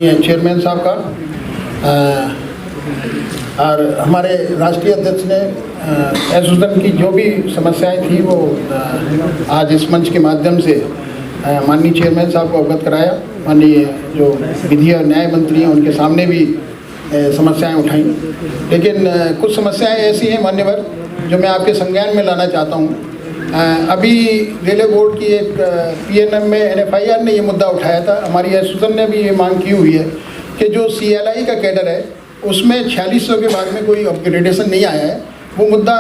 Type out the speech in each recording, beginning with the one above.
Chairman साहब का और हमारे राष्ट्रीय अध्यक्ष ने एसोसिएशन की जो भी समस्याएं थी वो आज इस मंच के माध्यम से माननीय चेयरमैन साहब को अवगत कराया। माननीय जो विधि और न्याय मंत्री हैं उनके सामने भी समस्याएं उठाई, लेकिन कुछ समस्याएं ऐसी हैं मान्यवर जो मैं आपके संज्ञान में लाना चाहता हूं। अभी रेलवे बोर्ड की एक PNM में NFIR ने ये मुद्दा उठाया था। हमारी एसोसिएशन ने भी ये मांग की हुई है कि जो CLI का कैडर है उसमें 4600 के बाद में कोई अपग्रेडेशन नहीं आया है। वो मुद्दा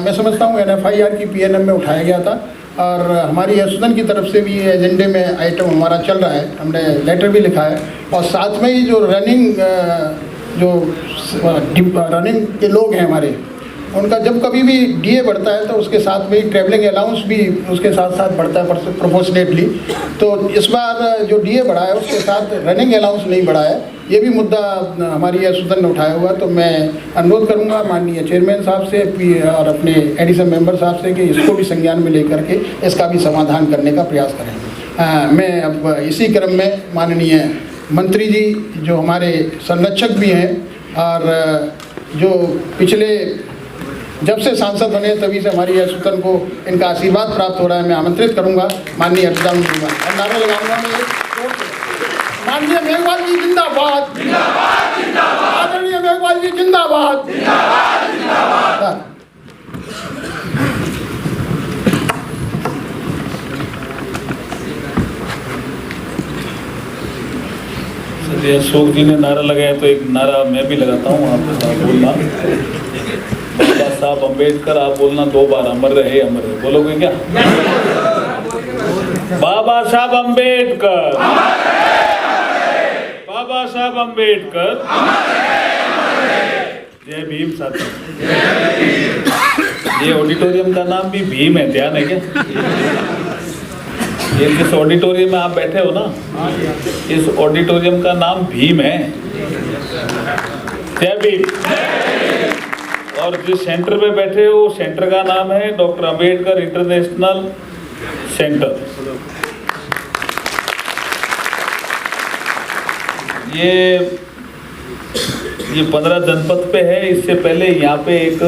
मैं समझता हूँ NFIR की PNM में उठाया गया था और हमारी एसोसिएशन की तरफ से भी ये एजेंडे में आइटम हमारा चल रहा है। हमने लेटर भी लिखा है और साथ में ही जो रनिंग के लोग हैं हमारे, उनका जब कभी भी DA बढ़ता है तो उसके साथ में ट्रैवलिंग अलाउंस भी उसके साथ साथ बढ़ता है प्रोपोर्शनेटली। तो इस बार जो DA बढ़ा है उसके साथ रनिंग अलाउंस नहीं बढ़ा है। ये भी मुद्दा हमारी एसोसिएशन ने उठाया हुआ। तो मैं अनुरोध करूंगा माननीय चेयरमैन साहब से और अपने एडिशनल मेंबर साहब से कि इसको भी संज्ञान में लेकर के इसका भी समाधान करने का प्रयास करें। मैं अब इसी क्रम में माननीय मंत्री जी जो हमारे संरक्षक भी हैं और जो पिछले जब से सांसद बने तभी से हमारी एसोसिएशन को इनका आशीर्वाद प्राप्त हो रहा है, मैं आमंत्रित करूंगा माननीय अर्जुन जी और नारा लगाऊंगा मैं माननीय मेघवाल जी जिंदाबाद, आदरणीय मेघवाल जी जिंदाबाद। अशोक जी ने नारा लगाया तो एक नारा मैं भी लगाता हूँ। आप बोलना बाबा साहब अम्बेडकर, आप बोलना 2 बार, अमर रहे अमर रहे। बोलोगे क्या? बाबा साहब अम्बेडकर, बाबा साहब अम्बेडकर, जय भीम। साथी, ये ऑडिटोरियम का नाम भी भीम है, ध्यान है क्या? ये जिस ऑडिटोरियम में आप बैठे हो ना, इस ऑडिटोरियम का नाम भीम है। जय भीम। और जिस सेंटर पे बैठे हो सेंटर का नाम है डॉक्टर अंबेडकर इंटरनेशनल सेंटर। ये 15 जनपद पे है। इससे पहले यहाँ पे एक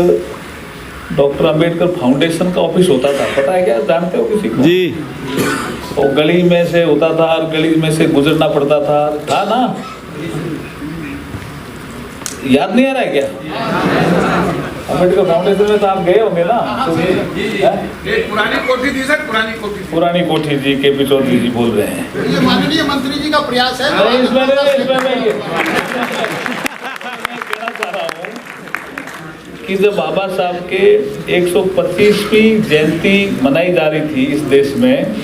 डॉक्टर अंबेडकर फाउंडेशन का ऑफिस होता था, पता है क्या? जानते हो किसी को? जी। वो गली में से होता था और गली में से गुजरना पड़ता था ना? याद नहीं आ रहा है क्या? अंबेडकर फाउंडेशन में तो आप गए होंगे ना? पुरानी कोठी थी सर, पुरानी कोठी जी KP चौधरी जी बोल रहे हैं। ये माननीय मंत्री जी का प्रयास है। इसमें मैं कहना चाह रहा हूँ कि जब बाबा साहब के 125वीं जयंती मनाई जा रही थी इस देश में,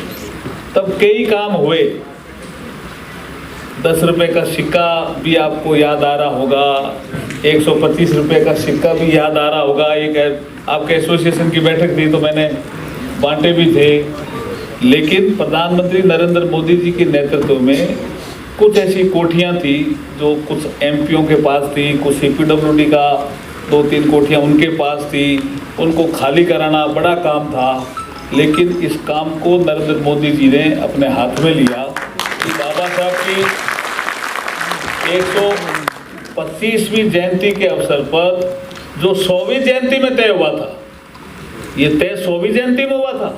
तब कई काम हुए। 10 रुपए का सिक्का भी आपको याद आ रहा होगा, 125 रुपए का सिक्का भी याद आ रहा होगा। एक आपके एसोसिएशन की बैठक थी तो मैंने बांटे भी थे। लेकिन प्रधानमंत्री नरेंद्र मोदी जी के नेतृत्व में कुछ ऐसी कोठियाँ थी जो कुछ MPओं के पास थी, कुछ CPWD का 2-3 कोठियाँ उनके पास थी, उनको खाली कराना बड़ा काम था। लेकिन इस काम को नरेंद्र मोदी जी ने अपने हाथ में लिया कि बाबा साहब की 125वीं जयंती के अवसर पर जो 100वीं जयंती में तय हुआ था, ये तय 100वीं जयंती में हुआ था।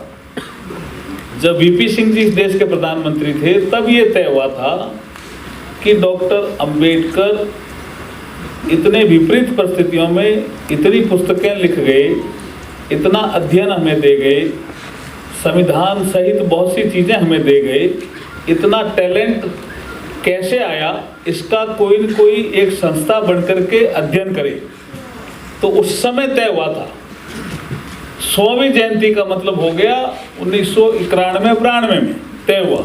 जब VP सिंह जी इस देश के प्रधानमंत्री थे तब ये तय हुआ था कि डॉक्टर अंबेडकर इतने विपरीत परिस्थितियों में इतनी पुस्तकें लिख गए, इतना अध्ययन हमें दे गए, संविधान सहित बहुत सी चीज़ें हमें दे गए, इतना टैलेंट कैसे आया, इसका कोई न कोई एक संस्था बनकर के अध्ययन करे। तो उस समय तय हुआ था। 100वीं जयंती का मतलब हो गया 1991-92 में तय हुआ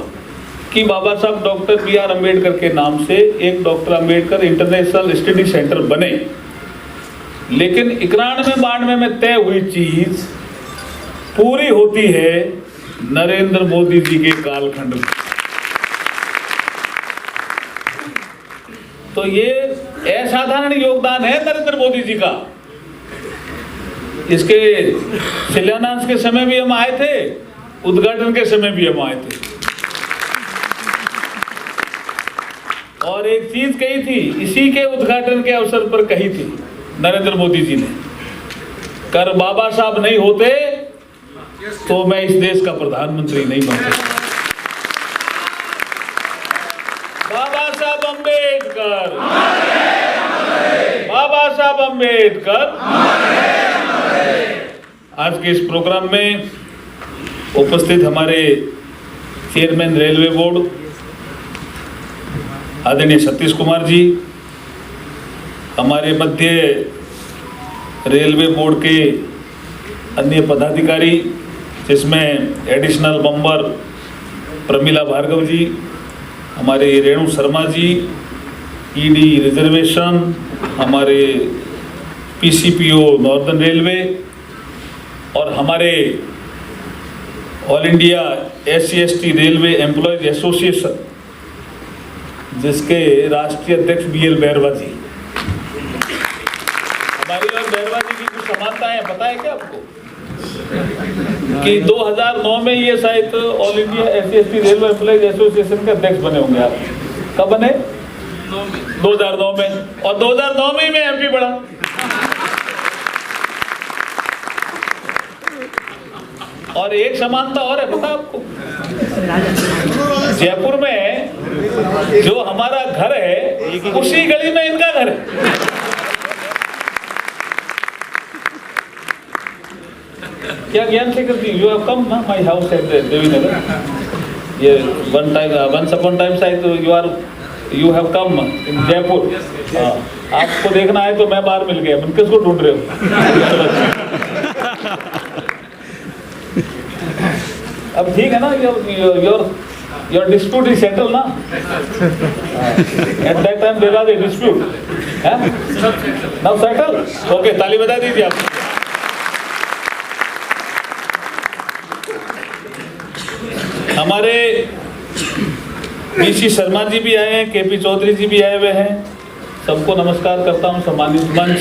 कि बाबा साहब डॉक्टर BR अम्बेडकर के नाम से एक doctor Ambedkar international study centre बने। लेकिन 91-92 में तय हुई चीज पूरी होती है नरेंद्र मोदी जी के कालखंड में। तो ये असाधारण योगदान है नरेंद्र मोदी जी का। इसके शिलान्यास के समय भी हम आए थे, उद्घाटन के समय भी हम आए थे। और एक चीज कही थी, इसी के उद्घाटन के अवसर पर कही थी नरेंद्र मोदी जी ने, कर बाबा साहब नहीं होते तो मैं इस देश का प्रधानमंत्री नहीं बन सकता। बाबा साहब अम्बेडकर, बाबा साहब अम्बेडकर। आज के इस प्रोग्राम में उपस्थित हमारे चेयरमैन रेलवे बोर्ड आदरणीय सतीश कुमार जी, हमारे मध्य रेलवे बोर्ड के अन्य पदाधिकारी जिसमें एडिशनल मेंबर प्रमिला भार्गव जी, हमारे रेणु शर्मा जी, ईडी रिजर्वेशन, हमारे पीसीपीओ नॉर्दर्न रेलवे और हमारे all India SC/ST railway employees association जिसके राष्ट्रीय अध्यक्ष BL बैरवा जी। हमारी और बैरवा जी की कुछ समानताएं पता है क्या आपको कि 2009 में ये शायद all India SC/ST railway employees association के अध्यक्ष बने होंगे आप। कब बने? 2009 में। और 2009 में ही मैं MP बना। और एक समानता और है पता आपको, जयपुर में जो हमारा घर है उसी गली में इनका घर है। क्या ज्ञान से करती यू हैव कम ना माय हाउस एट देवी नगर। ये वंस अपॉन टाइम शायद यू हैव कम इन जयपुर। आपको देखना है तो मैं बाहर मिल गया। मन किसको ढूंढ रहे हो? अब ठीक है ना, योर डिस्प्यूट इज सेटल ना। At that time there was a dispute, now settle. Okay, ताली बजा दीजिए आप। हमारे PC शर्मा जी भी आए हैं, KP चौधरी जी भी आए हुए हैं। सबको नमस्कार करता हूं। सम्मानित मंच,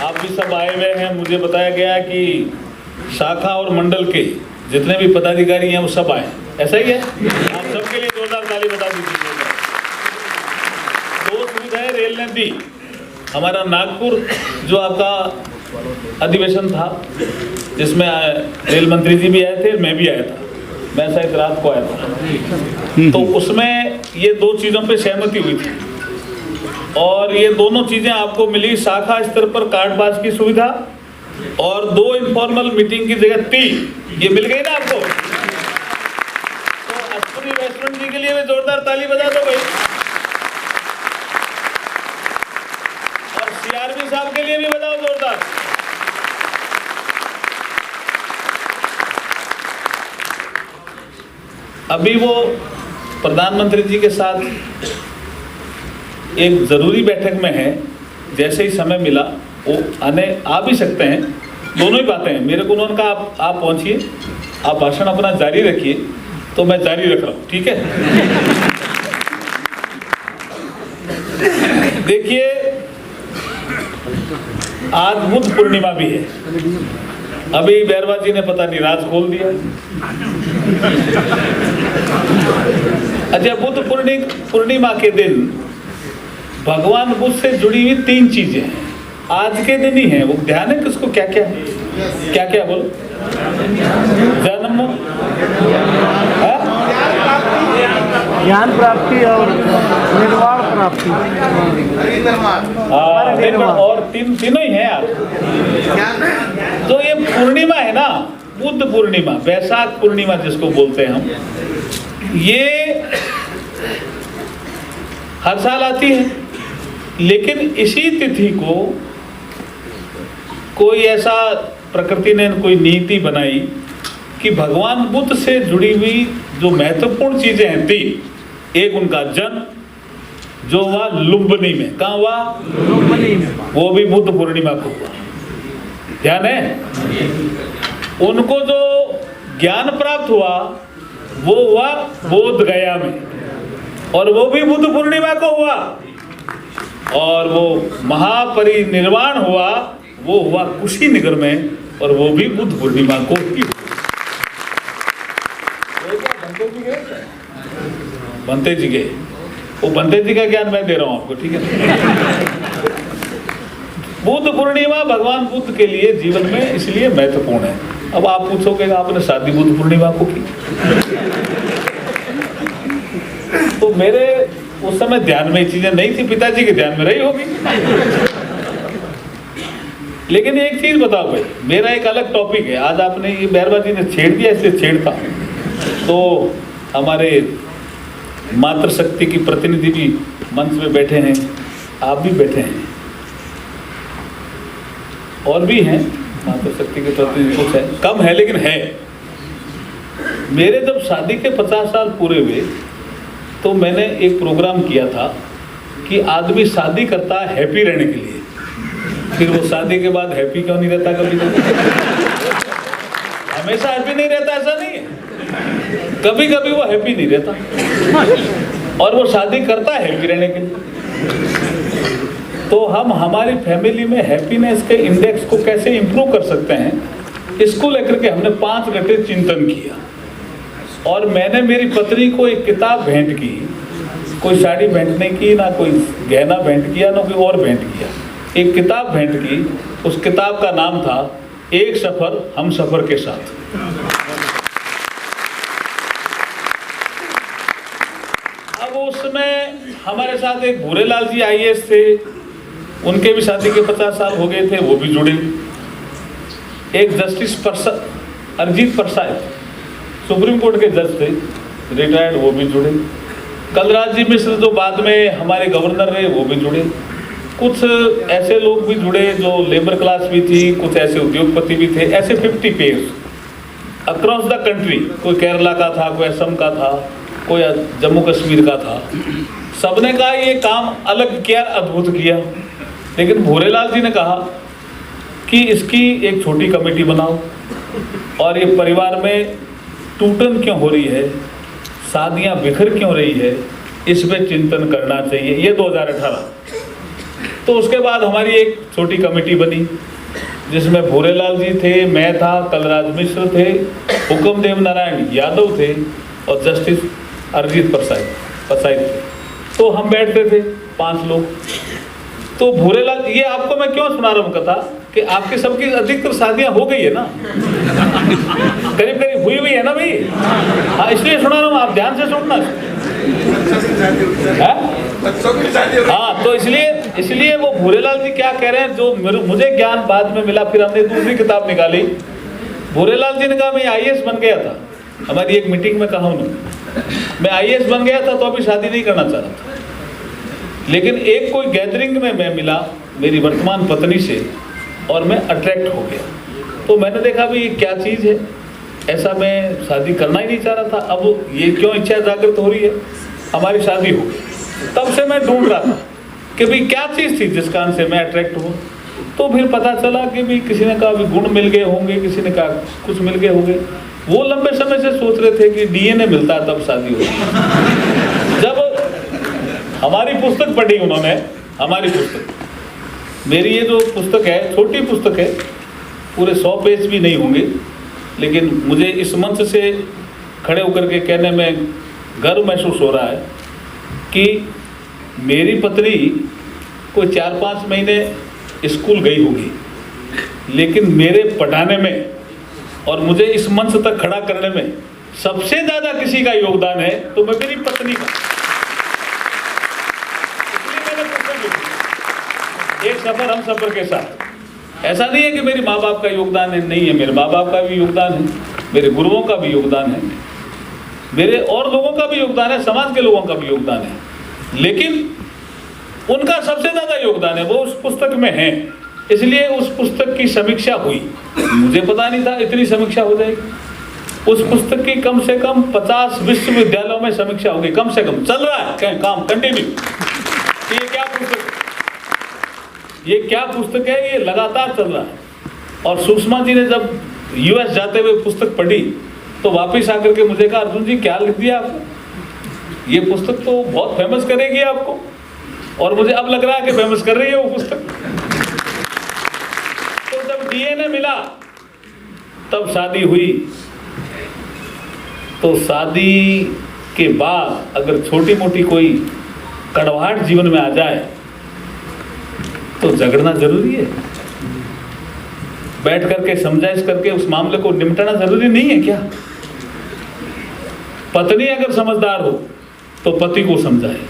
आप भी सब आए हुए हैं। मुझे बताया गया कि शाखा और मंडल के जितने भी पदाधिकारी हैं वो सब आए। ऐसा ही है? आप सबके लिए जोरदार ताली बता दीजिए। 2 सुविधाएं रेल ने दी। हमारा नागपुर जो आपका अधिवेशन था जिसमें रेल मंत्री जी भी आए थे, मैं भी आया था। मैं शायद रात को आया था। तो उसमें ये 2 चीज़ों पे सहमति हुई थी और ये दोनों चीज़ें आपको मिली। शाखा स्तर पर कार्डबाज की सुविधा और 2 इनफॉर्मल मीटिंग की जगह 3 ये मिल गई ना आपको। तो अश्विनी वैष्णव जी के लिए भी जोरदार ताली बजा दो भाई। और CRB साहब के लिए भी बजाओ जोरदार। अभी वो प्रधानमंत्री जी के साथ एक जरूरी बैठक में है। जैसे ही समय मिला वो आ भी सकते हैं। दोनों ही बातें हैं। मेरे को उन्होंने कहा आप पहुंचिए, आप भाषण अपना जारी रखिए, तो मैं जारी रख रहा हूं। ठीक है? देखिए, आज बुद्ध पूर्णिमा भी है। अभी बैरवा जी ने पता नहीं राज खोल दिया। अच्छा, बुद्ध पूर्णिमा के दिन भगवान बुद्ध से जुड़ी हुई 3 चीजें हैं। आज के दिन ही है वो। ध्यान है किसको? क्या क्या बोलो? जन्म, ज्ञान प्राप्ति और निर्वाण प्राप्ति। और तीनों ही हैं यार। तो ये पूर्णिमा है ना, बुद्ध पूर्णिमा, वैशाख पूर्णिमा जिसको बोलते हैं हम, ये हर साल आती है। लेकिन इसी तिथि को कोई ऐसा प्रकृति ने कोई नीति बनाई कि भगवान बुद्ध से जुड़ी हुई जो महत्वपूर्ण चीजें हैं 3। एक उनका जन्म जो हुआ लुम्बिनी में। कहाँ हुआ? लुम्बिनी में। वो भी बुद्ध पूर्णिमा को हुआ। ध्यान है? उनको जो ज्ञान प्राप्त हुआ वो हुआ बोध गया में, और वो भी बुद्ध पूर्णिमा को हुआ। और वो महापरिनिर्वाण हुआ, वो हुआ कुशीनगर में, और वो भी बुद्ध पूर्णिमा को ही। बनते जी गए। वो बंदे जी का ज्ञान मैं दे रहा हूँ आपको, ठीक है। बुद्ध पूर्णिमा भगवान बुद्ध के लिए जीवन में इसलिए महत्वपूर्ण है। अब आप पूछोगे आपने शादी बुद्ध पूर्णिमा को की, तो मेरे उस समय ध्यान में ये चीजें नहीं थी, पिताजी के ध्यान में रही होगी। लेकिन एक चीज बताओ भाई, मेरा एक अलग टॉपिक है। आज आपने ये मेहरबाजी ने छेड़ दिया, इसलिए छेड़ता हूं। तो हमारे मातृशक्ति की प्रतिनिधि भी मंच में बैठे हैं, आप भी बैठे हैं, और भी हैं मातृशक्ति के प्रतिनिधि, कुछ है, कम है लेकिन है। मेरे जब शादी के 50 साल पूरे हुए तो मैंने एक प्रोग्राम किया था कि आदमी शादी करता है हैप्पी रहने के लिए, फिर वो शादी के बाद हैप्पी क्यों नहीं रहता? कभी हमेशा हैप्पी नहीं रहता, ऐसा नहीं है, कभी कभी वो हैप्पी नहीं रहता और वो शादी करता है हैप्पी रहने के लिए। तो हम हमारी फैमिली में हैप्पीनेस के इंडेक्स को कैसे इंप्रूव कर सकते हैं, इसको लेकर के हमने 5 घंटे चिंतन किया। और मैंने मेरी पत्नी को एक किताब भेंट की, कोई साड़ी भेंट नहीं की, ना कोई गहना भेंट किया, ना कोई और भेंट किया, एक किताब भेंट की। उस किताब का नाम था एक सफर हम सफर के साथ। अब उसमें हमारे साथ एक भूरेलाल जी IAS थे, उनके भी शादी के 50 साल हो गए थे, वो भी जुड़े। एक जस्टिस अरिजीत प्रसाद सुप्रीम कोर्ट के जज थे, रिटायर्ड, वो भी जुड़े। कलराज जी मिश्र जो बाद में हमारे गवर्नर रहे, वो भी जुड़े। कुछ ऐसे लोग भी जुड़े जो लेबर क्लास भी थी, कुछ ऐसे उद्योगपति भी थे। ऐसे 50 पेयर्स अक्रॉस द कंट्री, कोई केरला का था, कोई असम का था, कोई जम्मू कश्मीर का था। सबने कहा ये काम अलग किया, अद्भुत किया। लेकिन भूरेलाल जी ने कहा कि इसकी एक छोटी कमेटी बनाओ और ये परिवार में टूटन क्यों हो रही है, शादियां बिखर क्यों रही है, इस पे चिंतन करना चाहिए। ये 2018। तो उसके बाद हमारी एक छोटी कमेटी बनी जिसमें भूरेलाल जी थे, मैं था, कलराज मिश्र थे, हुक्मदेव नारायण यादव थे और जस्टिस अरिजीत प्रसाद थे। तो हम बैठते थे 5 लोग। तो भूरेलाल, ये आपको मैं क्यों सुना रहा हूँ कथा कि आपकी सबकी अधिकतर शादियां हो गई है ना, करीब करीब हुई है ना भाई। हाँ, इसलिए सुना रहा हूँ, आप ध्यान से सुनना। हाँ, तो इसलिए वो भूरेलाल जी क्या कह रहे हैं, जो मुझे ज्ञान बाद में मिला, फिर हमने दूसरी किताब निकाली। भूरेलाल जी ने कहा मैं IAS बन गया था, हमारी एक मीटिंग में कहा उन्होंने, मैं IAS बन गया था तो अभी शादी नहीं करना चाह रहा था। लेकिन एक कोई गैदरिंग में मैं मिला मेरी वर्तमान पत्नी से और मैं अट्रैक्ट हो गया। तो मैंने देखा भी ये क्या चीज़ है, ऐसा मैं शादी करना ही नहीं चाह रहा था, अब ये क्यों इच्छा जागृत हो रही है, हमारी शादी हो गई। तब से मैं ढूंढ रहा था कि भाई क्या चीज़ थी जिस कारण से मैं अट्रैक्ट हुआ। तो फिर पता चला कि भाई किसी ने कहा गुण मिल गए होंगे, किसी ने कहा कुछ मिल गए होंगे। वो लंबे समय से सोच रहे थे कि DNA मिलता है तब शादी होगी। जब हमारी पुस्तक पढ़ी उन्होंने, हमारी पुस्तक, मेरी ये जो पुस्तक है छोटी पुस्तक है, पूरे 100 पेज भी नहीं होंगे, लेकिन मुझे इस मंच से खड़े होकर के कहने में गर्व महसूस हो रहा है कि मेरी पत्नी कोई 4-5 महीने स्कूल गई होगी, लेकिन मेरे पढ़ाने में और मुझे इस मंच तक खड़ा करने में सबसे ज़्यादा किसी का योगदान है तो मैं मेरी पत्नी का। एक सफर हम सफर के साथ। ऐसा नहीं है कि मेरे माँ बाप का योगदान है, नहीं है, मेरे माँ बाप का भी योगदान है, मेरे गुरुओं का भी योगदान है, मेरे और लोगों का भी योगदान है, समाज के लोगों का भी योगदान है, लेकिन उनका सबसे ज़्यादा योगदान है वो उस पुस्तक में है। इसलिए उस पुस्तक की समीक्षा हुई, मुझे पता नहीं था इतनी समीक्षा हो जाएगी। उस पुस्तक की कम से कम 50 विश्वविद्यालयों में समीक्षा होगी, कम से कम चल रहा है काम कंटिन्यू। ये क्या पुस्तक, ये क्या पुस्तक है, ये लगातार चल रहा है। और सुषमा जी ने जब US जाते हुए पुस्तक पढ़ी तो वापस आकर के मुझे कहा, अर्जुन जी क्या लिख दिया आपने, ये पुस्तक तो बहुत फेमस करेगी आपको। और मुझे अब लग रहा है कि फेमस कर रही है वो पुस्तक। तो जब DNA मिला तब शादी हुई। तो शादी के बाद अगर छोटी मोटी कोई कड़वाहट जीवन में आ जाए तो झगड़ना जरूरी है? बैठ करके समझाइश करके उस मामले को निपटाना जरूरी नहीं है क्या? पत्नी अगर समझदार हो तो पति को समझाए,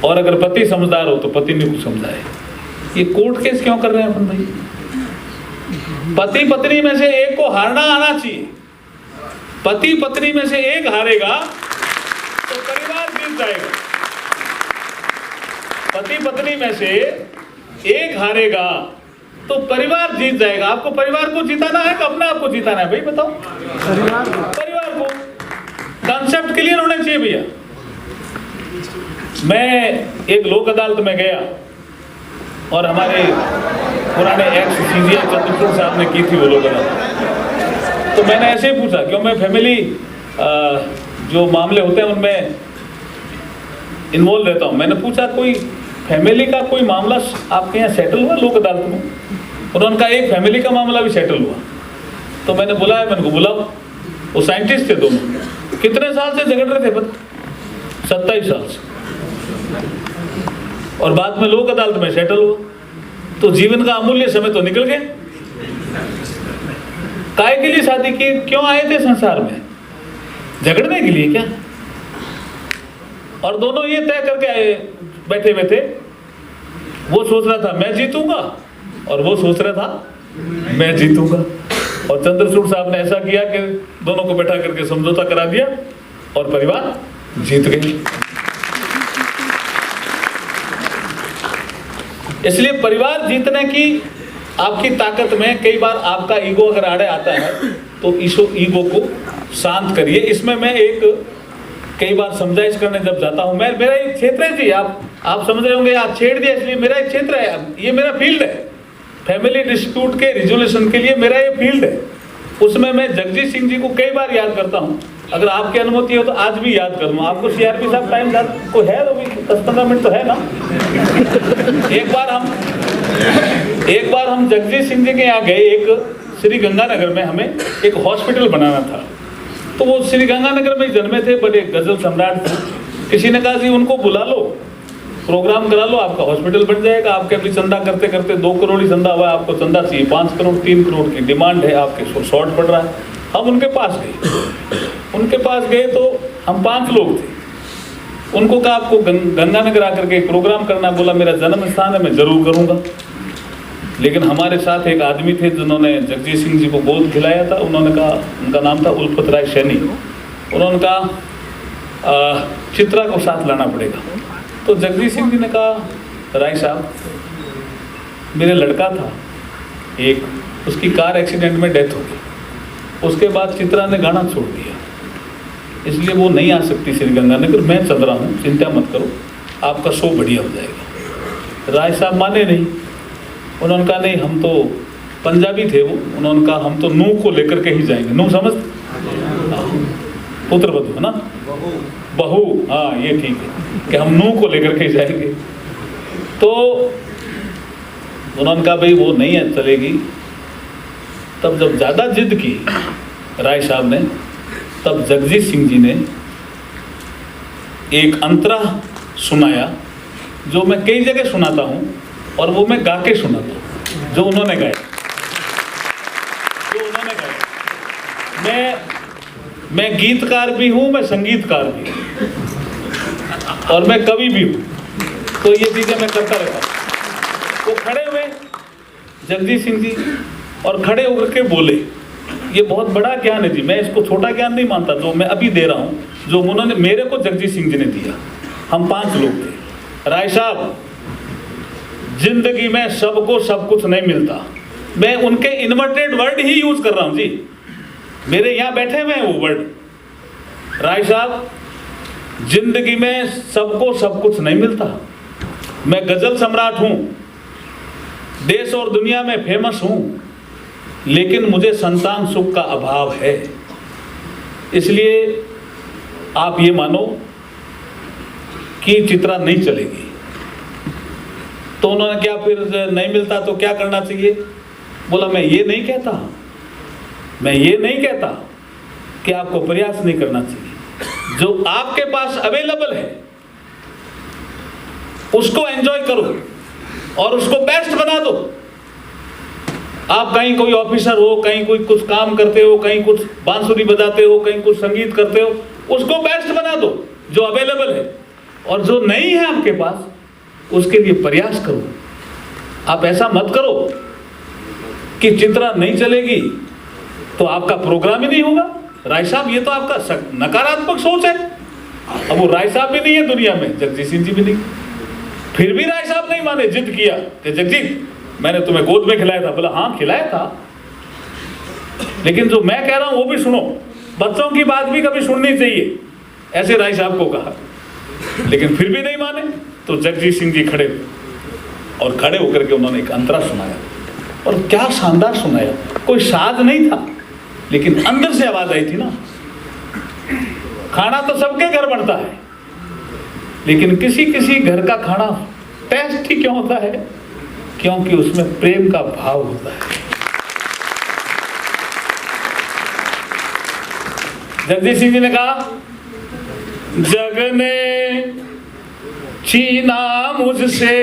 और अगर पति समझदार हो तो पत्नी को समझाए। ये कोर्ट केस क्यों कर रहे हैं अपन भाई? पति पत्नी में से एक को हारना आना चाहिए। पति पत्नी में से एक हारेगा तो परिवार जीत जाएगा। पति पत्नी में से एक हारेगा तो परिवार जीत जाएगा। आपको परिवार को जिताना है कि अपने आप को जिताना है भाई? बताओ। परिवार को कॉन्सेप्ट क्लियर होना चाहिए भैया। मैं एक लोक अदालत में गया और हमारे पुराने एक्स सीजीआई चंद्रचूड़ साहब ने की थी वो लोक अदालत। तो मैंने ऐसे ही पूछा, क्यों मैं फैमिली जो मामले होते हैं उनमें इन्वॉल्व रहता हूँ। मैंने पूछा कोई फैमिली का कोई मामला आपके यहाँ सेटल हुआ लोक अदालत में? उन्होंने कहा एक फैमिली का मामला भी सेटल हुआ। तो मैंने बुलाया, मैंने को बुलाओ। वो साइंटिस्ट थे दोनों। कितने साल से झगड़ रहे थे पता? 27 साल से। और बाद में लोक अदालत में सेटल हुआ। तो जीवन का अमूल्य समय तो निकल गया। काय के लिए शादी की? क्यों आए थे संसार में? झगड़ने के लिए क्या? और दोनों ये तय करके आए बैठे हुए थे। वो सोच रहा था मैं जीतूंगा और वो सोच रहा था मैं जीतूंगा। और चंद्रचूड़ साहब ने ऐसा किया कि दोनों को बैठा करके समझौता करा दिया और परिवार जीत गए। इसलिए परिवार जीतने की आपकी ताकत में कई बार आपका ईगो अगर आड़े आता है तो ईगो को शांत करिए। इसमें मैं एक कई बार समझाइश करने जब जाता हूं, मैं मेरा एक क्षेत्र है जी। आप समझ रहे होंगे, आप छेड़ दिया इसलिए मेरा एक क्षेत्र है, ये मेरा फील्ड है। फैमिली डिस्प्यूट के रिजोल्यूशन के लिए मेरा ये फील्ड है। उसमें मैं जगजीत सिंह जी को कई बार याद करता हूं। अगर आपकी अनुमति हो तो आज भी याद करूँ। आपको सीआरपी साहब टाइम को है तो भी 10-15 मिनट तो है ना? एक बार हम जगजीत सिंह जी के यहाँ गए। एक श्री गंगानगर में हमें एक हॉस्पिटल बनाना था। तो वो श्री गंगानगर में जन्मे थे, बड़े गजल सम्राट थे। किसी ने कहा जी उनको बुला लो, प्रोग्राम करा लो, आपका हॉस्पिटल बन जाएगा। आपके अभी चंदा करते करते 2 करोड़ ही चंदा हुआ, आपको चंदा चाहिए 5 करोड़ 3 करोड़ की डिमांड है, आपके शॉर्ट पड़ रहा है। हम उनके पास गए तो हम 5 लोग थे। उनको कहा आपको गंगानगर आकर के प्रोग्राम करना। बोला मेरा जन्म स्थान है, मैं जरूर करूँगा। लेकिन हमारे साथ एक आदमी थे जिन्होंने जगजीत सिंह जी को गोद खिलाया था। उन्होंने कहा, उनका नाम था उल्फत राय सैनी। उन्होंने कहा चित्रा को साथ लाना पड़ेगा। तो जगजीत सिंह जी ने कहा राय साहब, मेरे लड़का था एक, उसकी कार एक्सीडेंट में डेथ हो गई। उसके बाद चित्रा ने गाना छोड़ दिया, इसलिए वो नहीं आ सकती श्री गंगानगर। मैं चल रहा हूँ, चिंता मत करो, आपका शो बढ़िया हो जाएगा। राय साहब माने नहीं। उन्होंने कहा नहीं, हम तो पंजाबी थे वो। उन्होंने कहा हम तो नूह को लेकर के ही जाएंगे। नूह समझ, पुत्र वधू है ना, बहू, हाँ ये ठीक है कि हम नूह को लेकर के जाएंगे। तो उन्होंने कहा भाई वो नहीं है, चलेगी। तब जब ज़्यादा जिद की राय साहब ने, तब जगजीत सिंह जी ने एक अंतरा सुनाया जो मैं कई जगह सुनाता हूँ, और वो मैं गा के सुनाता हूँ जो उन्होंने गाया। मैं गीतकार भी हूँ, मैं संगीतकार भी हूँ, और मैं कवि भी हूँ। तो ये चीज़ें मैं करता रहता हूँ। वो खड़े हुए जगजीत सिंह जी और खड़े होकर के बोले, ये बहुत बड़ा ज्ञान है जी, मैं इसको छोटा ज्ञान नहीं मानता जो मैं अभी दे रहा हूँ, जो उन्होंने मेरे को जगजीत सिंह जी ने दिया। हम 5 लोग थे। राय साहब, जिंदगी में सबको सब कुछ नहीं मिलता। मैं उनके इन्वर्टेड वर्ड ही यूज कर रहा हूँ जी, मेरे यहाँ बैठे हुए हैं वो वर्ड। राय साहब, जिंदगी में सबको सब कुछ नहीं मिलता। मैं गजल सम्राट हूँ, देश और दुनिया में फेमस हूँ, लेकिन मुझे संतान सुख का अभाव है। इसलिए आप ये मानो कि चित्रा नहीं चलेगी। तो उन्होंने क्या, फिर नहीं मिलता तो क्या करना चाहिए? बोला मैं ये नहीं कहता कि आपको प्रयास नहीं करना चाहिए, जो आपके पास अवेलेबल है उसको एंजॉय करो और उसको बेस्ट बना दो। आप कहीं कोई ऑफिसर हो, कहीं कोई कुछ काम करते हो, कहीं कुछ बांसुरी बजाते हो, कहीं कुछ संगीत करते हो, उसको बेस्ट बना दो जो अवेलेबल है। और जो नहीं है आपके पास उसके लिए प्रयास करो। आप ऐसा मत करो कि चित्रा नहीं चलेगी तो आपका प्रोग्राम ही नहीं होगा। राय साहब, ये तो आपका नकारात्मक सोच है। अब वो राय साहब भी नहीं है दुनिया में, जगजीत सिंह जी भी नहीं, फिर भी राय साहब नहीं माने, जिद किया कि जगजीत मैंने तुम्हें गोद में खिलाया था। बोला हाँ खिलाया था, लेकिन जो मैं कह रहा हूं वो भी सुनो, बच्चों की बात भी कभी सुननी चाहिए, ऐसे राय साहब को कहा। लेकिन फिर भी नहीं माने तो जगजीत सिंह जी खड़े और खड़े होकर के उन्होंने एक अंतरा सुनाया। और क्या शानदार सुनाया, कोई साज नहीं था लेकिन अंदर से आवाज आई थी ना। खाना तो सबके घर बनता है, लेकिन किसी किसी घर का खाना टेस्ट ही क्यों होता है? क्योंकि उसमें प्रेम का भाव होता है। जगजीत सिंह जी ने कहा, जग ने छीना मुझसे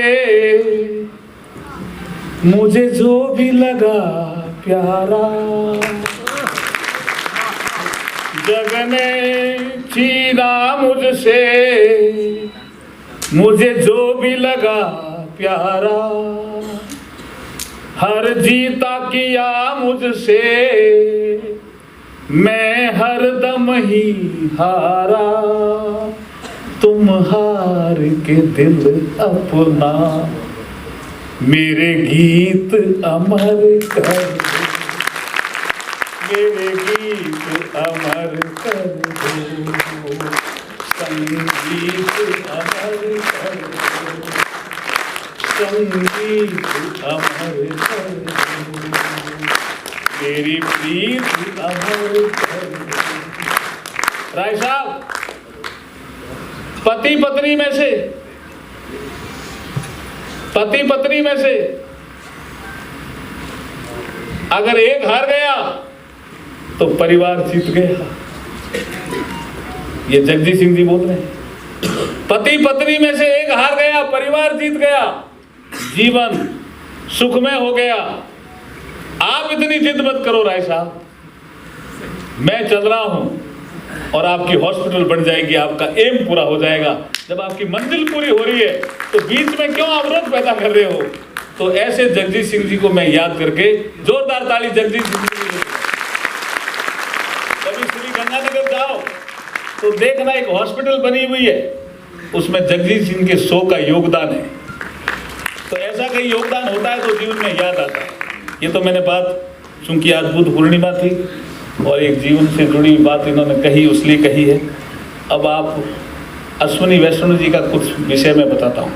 मुझे जो भी लगा प्यारा, जग ने छीना मुझसे मुझे जो भी लगा प्यारा, हर जीता किया मुझसे मैं हर दम ही हारा, तुम हार के दिल अपना मेरे गीत अमर कर, मेरे गीत अमर कर दो, संगीत अमर कर दो, संगीत अमर कर दो, मेरी प्रीत अमर कर दो। राय साहब, पति पत्नी में से अगर एक हार गया तो परिवार जीत गया। ये जगजीत सिंह जी बोल रहे हैं। पति पत्नी में से एक हार गया, परिवार जीत गया, जीवन सुखमय हो गया। आप इतनी जिद मत करो राय साहब, मैं चल रहा हूं और आपकी हॉस्पिटल बन जाएगी, आपका एम पूरा हो जाएगा। जब आपकी मंजिल पूरी हो रही है तो बीच में क्यों अवरोध पैदा कर रहे हो? तो ऐसे जगजीत सिंह जी को मैं याद करके जोरदार ताली जगजीत सिंह जी। कभी श्री गंगानगर जाओ तो देखना, एक हॉस्पिटल बनी हुई है, उसमें जगजीत सिंह के 100 का योगदान है। तो ऐसा कहीं योगदान होता है तो जीवन में याद आता है। ये तो मैंने बात, चूंकि आज बुद्ध पूर्णिमा थी और एक जीवन से जुड़ी हुई बात इन्होंने कही, उसलिए कही है। अब आप अश्विनी वैष्णो जी का कुछ विषय में बताता हूँ।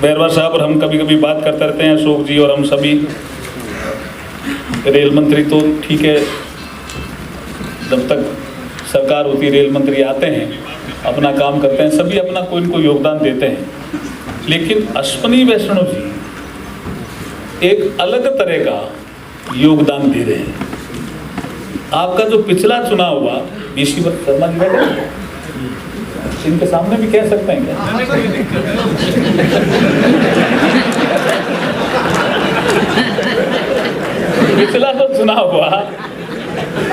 बैरवा साहब और हम कभी कभी बात करते रहते हैं, अशोक जी और हम सभी। रेल मंत्री तो ठीक है, जब तक सरकार होती रेल मंत्री आते हैं, अपना काम करते हैं, सभी अपना कोई न कोई योगदान देते हैं। लेकिन अश्विनी वैष्णो जी एक अलग तरह का योगदान दे रहे हैं। आपका जो पिछला चुनाव हुआ, बीसी शर्मा जी बैठे, इनके सामने भी कह सकते हैं क्या? पिछला जो चुनाव हुआ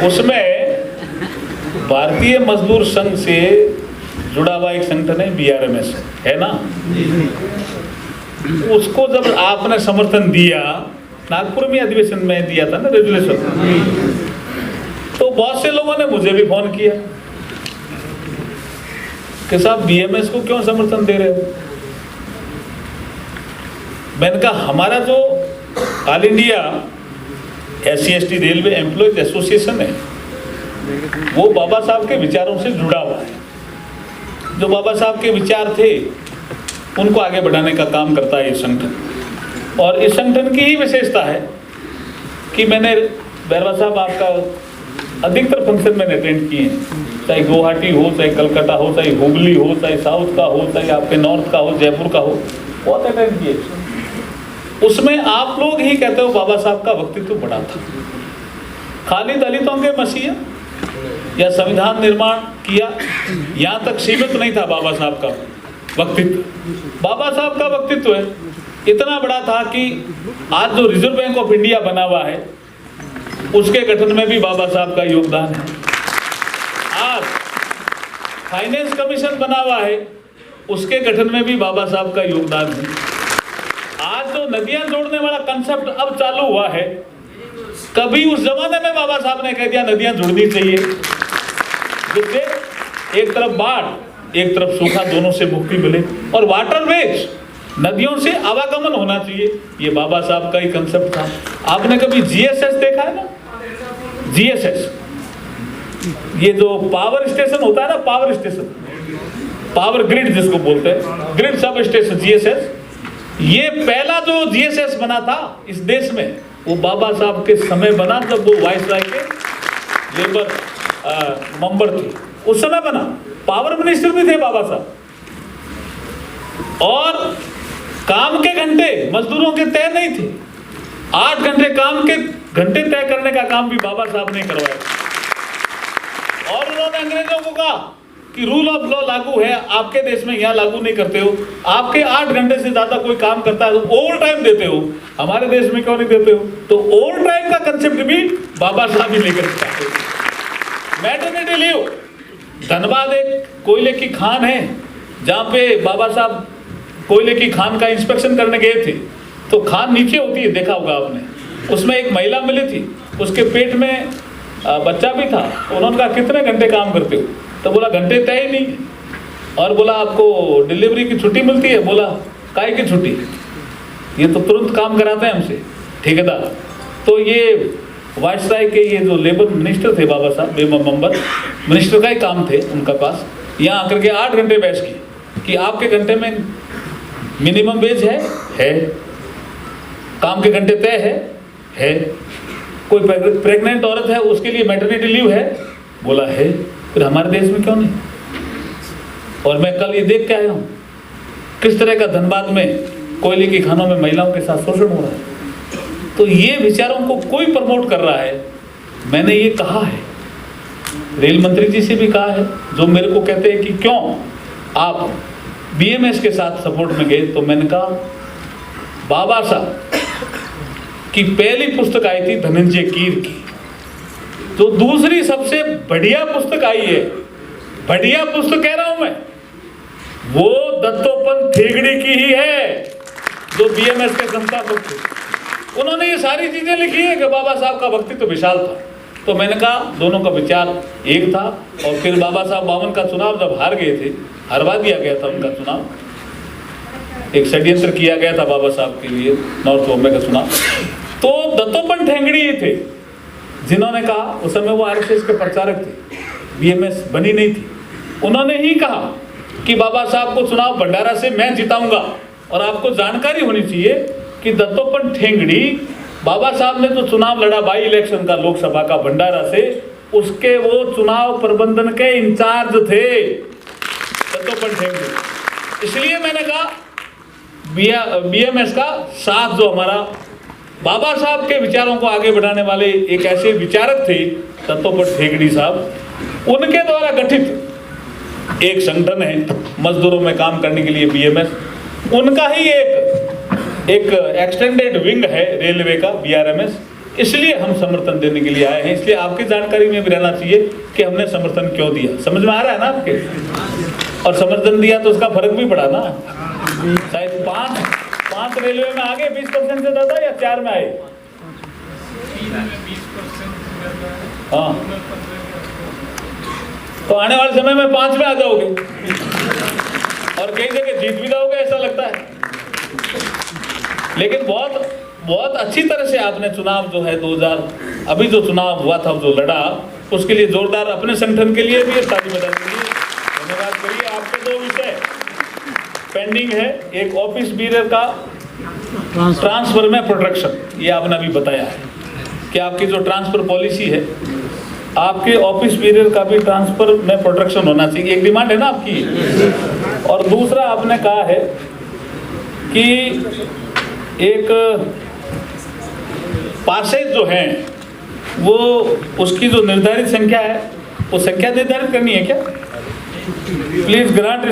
उसमें भारतीय मजदूर संघ से जुड़ा हुआ एक संगठन है BRMS, है ना? उसको जब आपने समर्थन दिया, नागपुर में अधिवेशन में दिया था ना रेजुलेशन, तो बहुत से लोगों ने मुझे भी फोन किया कि साहब BMS को क्यों समर्थन दे रहे हो? मैंने कहा हमारा जो all India SC/ST railway employees association है वो बाबा साहब के विचारों से जुड़ा हुआ है। जो बाबा साहब के विचार थे उनको आगे बढ़ाने का काम करता है ये संगठन। और इस संगठन की ही विशेषता है कि मैंने बैरवा साहब आपका अधिकतर फंक्शन मैंने अटेंड किए हैं, चाहे गुवाहाटी हो, चाहे कलकत्ता हो, चाहे हुगली हो, चाहे साउथ का हो, चाहे आपके नॉर्थ का हो, जयपुर का हो, बहुत अटेंड किए। उसमें आप लोग ही कहते हो बाबा साहब का व्यक्तित्व बड़ा था। खाली दलितों के मसीहा, या संविधान निर्माण किया, यहाँ तक सीमित नहीं था बाबा साहब का वक्तित्व। बाबा साहब का वक्तित्व इतना बड़ा था कि आज जो रिजर्व बैंक ऑफ इंडिया बना हुआ है उसके गठन में भी बाबा साहब का योगदान है। आज फाइनेंस कमीशन बना हुआ है उसके गठन में भी बाबा साहब का योगदान है। आज जो नदियां जोड़ने वाला कंसेप्ट अब चालू हुआ है, कभी उस जमाने में बाबा साहब ने कह दिया नदियां जुड़नी चाहिए, जिससे एक तरफ बाढ़ एक तरफ सूखा दोनों से मुक्ति मिले, और वाटरवेज नदियों से आवागमन होना चाहिए, ये बाबा साहब का ही कंसेप्ट था। आपने कभी जीएसएस देखा है ना? जीएसएस, ये जो पावर स्टेशन होता है ना, पावर स्टेशन, पावर ग्रिड जिसको बोलते हैं, ग्रिड सब स्टेशन, जीएसएस, ये पहला जो जीएसएस बना था इस देश में वो बाबा साहब के समय बना, जब वो वाइसराय के लेबर मेंबर थे, उस समय बना। पावर मिनिस्टर भी थे बाबा साहब। और काम के घंटे मजदूरों के तय नहीं थे, 8 घंटे काम के घंटे तय करने का काम भी बाबा साहब ने करवाया। और उन्होंने अंग्रेजों को कहा कि रूल ऑफ लॉ लागू है आपके देश में, यहाँ लागू नहीं करते हो, आपके 8 घंटे से ज्यादा कोई काम करता है तो ओवर टाइम देते हो, हमारे देश में क्यों नहीं देते हो? तो ओवर टाइम का कंसेप्ट भी बाबा साहब ही लेकर के आते। मैटरनिटी लीव, धनबाद एक कोयले की खान है जहाँ पे बाबा साहब कोयले की खान का इंस्पेक्शन करने गए थे, तो खान नीचे होती है, देखा होगा आपने, उसमें एक महिला मिली थी, उसके पेट में बच्चा भी था। उन्होंने कहा कितने घंटे काम करते हो? तो बोला घंटे तय ही नहीं। और बोला आपको डिलीवरी की छुट्टी मिलती है? बोला काहे की छुट्टी, ये तो तुरंत काम कराते हैं हमसे ठेकेदार। तो ये वाइसराय के ये जो लेबर मिनिस्टर थे बाबा साहब, मेंबर मिनिस्टर का ही काम थे उनका पास, यहाँ आकर के 8 घंटे बहस की कि आपके घंटे में मिनिमम वेज है, काम के घंटे तय है, कोई प्रेग्नेंट औरत है उसके लिए मैटरनिटी लीव है? बोला है, फिर हमारे देश में क्यों नहीं? और मैं कल ये देख के आया हूँ किस तरह का धनबाद में कोयले की खानों में महिलाओं के साथ शोषण हो रहा है। तो ये विचारों को कोई प्रमोट कर रहा है। मैंने ये कहा है, रेल मंत्री जी से भी कहा है, जो मेरे को कहते हैं कि क्यों आप बीएमएस के साथ सपोर्ट में गए, तो मैंने कहा बाबा साहब की पहली पुस्तक आई थी धनंजय कीर की, तो दूसरी सबसे बढ़िया पुस्तक आई है, बढ़िया पुस्तक कह रहा हूं मैं, वो दत्तोपंत ठेंगड़ी की ही है, जो बीएमएस के संस्थापक थे। उन्होंने ये सारी चीजें लिखी है कि बाबा साहब का वक्तित्व विशाल था। तो मैंने कहा दोनों का विचार एक था। और फिर बाबा साहब 52 का चुनाव जब हार गए थे, हरवा दिया गया था उनका चुनाव, एक षड्यंत्र किया गया था बाबा साहब के लिए, नॉर्थ बॉम्बे का चुनाव। तो दत्तोपंत ठेंगड़ी ये थे जिन्होंने कहा, उस समय वो आरएसएस के प्रचारक थे, बीएमएस बनी नहीं थी, उन्होंने ही कहा कि बाबा साहब को चुनाव भंडारा से मैं जिताऊंगा। और आपको जानकारी होनी चाहिए कि दत्तोपंत ठेंगड़ी बाबा साहब ने जो चुनाव लड़ा बाई इलेक्शन का लोकसभा का भंडारा से, उसके वो चुनाव प्रबंधन के इंचार्ज थे दत्तोपंत ठेंगड़ी। इसलिए मैंने कहा बीएमएस का साथ, जो हमारा बाबा साहब के विचारों को आगे बढ़ाने वाले एक ऐसे विचारक थे दत्तोपंत ठेंगड़ी साहब, उनके द्वारा गठित एक संगठन है मजदूरों में काम करने के लिए बीएमएस, उनका ही एक एक्सटेंडेड विंग है रेलवे का बीआरएमएस। इसलिए हम समर्थन देने के लिए आए हैं। इसलिए आपकी जानकारी में भी रहना चाहिए कि हमने समर्थन क्यों दिया। समझ में आ रहा है ना आपके? और समर्थन दिया तो उसका फर्क भी पड़ा ना, शायद 5 रेलवे में आ गए 20% से ज्यादा, या 4 में आए? हाँ, तो आने वाले समय में 5 में आ जाओगे और कई जगह जीत भी जाओगे ऐसा लगता है। लेकिन बहुत अच्छी तरह से आपने चुनाव जो है 2000 अभी जो चुनाव हुआ था, जो लड़ा, उसके लिए जोरदार अपने संगठन के लिए भी ताली बजाने के लिए धन्यवाद करिए। आपके 2 विषय पेंडिंग है, एक ऑफिस बीरर का ट्रांसफर में प्रोटेक्शन, ये आपने अभी बताया है कि आपकी जो ट्रांसफर पॉलिसी है, आपके ऑफिस बीरर का भी ट्रांसफर में प्रोटेक्शन होना चाहिए, एक डिमांड है ना आपकी। और दूसरा आपने कहा है कि एक पासेज जो हैं वो उसकी जो निर्धारित संख्या है वो संख्या निर्धारित करनी है क्या? Please grant